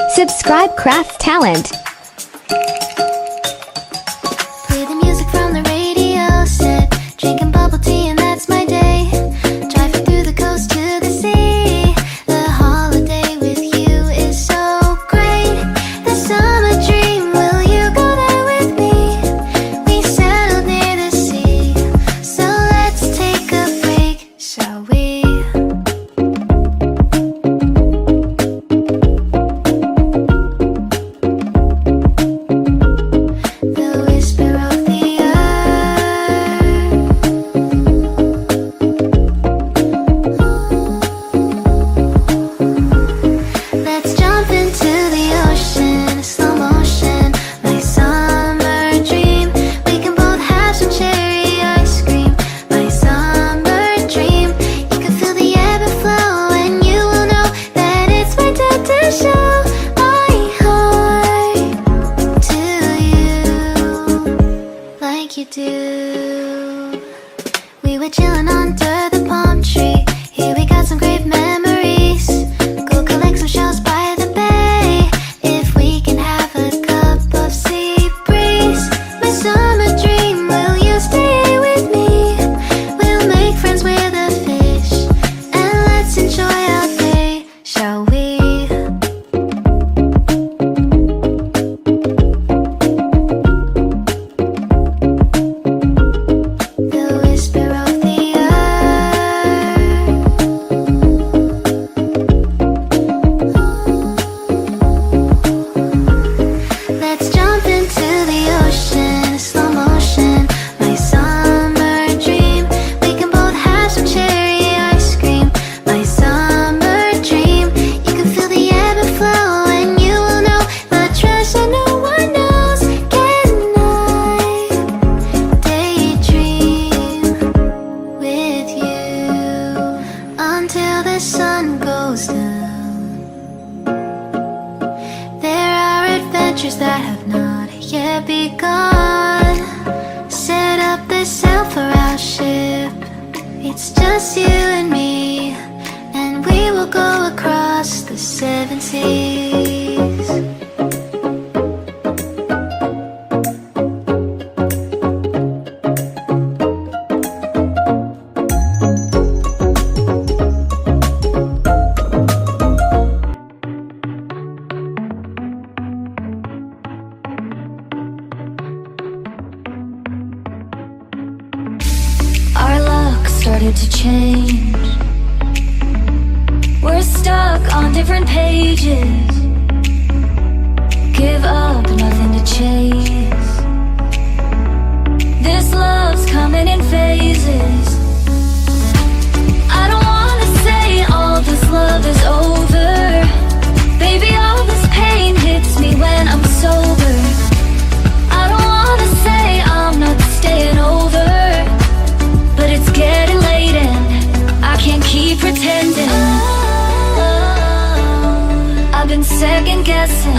Subscribe Craftz Talent. Play the music from the radio set, drinking bubble tea and that's my day. Driving through the coast to the sea, the holiday with you is so great. The summer dream, will you go there with me? We settled near the sea, so let's take a break, shall we? The whisper of the let's jump into the ocean, slow motion, my summer dream. We can both have some cherry ice cream, my summer dream. You can feel the ebb and flow, and you will know that it's my time to show my heart to you, like you do. We were chilling under the palm tree. Here we got some great memories. Go collect some shells by the bay. If we can have a cup of sea breeze, my summer dream, will you stay with me? We'll make friends with the fish, and let's enjoy our day, shall we? The whisper of the let's jump into the ocean, slow motion, my summer dream. We can both have some cherry ice cream, my summer dream. You can feel the ebb and flow, and you will know the treasure no one knows. Can I daydream with you until the sun goes down? There are adventures that have not yet begun. Set up the sail for our ship. It's just you and me, and we will go across the 7 seas. Our luck started to change. We're stuck on different pages. Give up, nothing to chase. This love's coming in phases. I don't wanna say all this love is over. Baby, all this pain hits me when I'm sober. I don't wanna say I'm not staying over, but it's getting late and I can't keep pretending. I've been second guessing.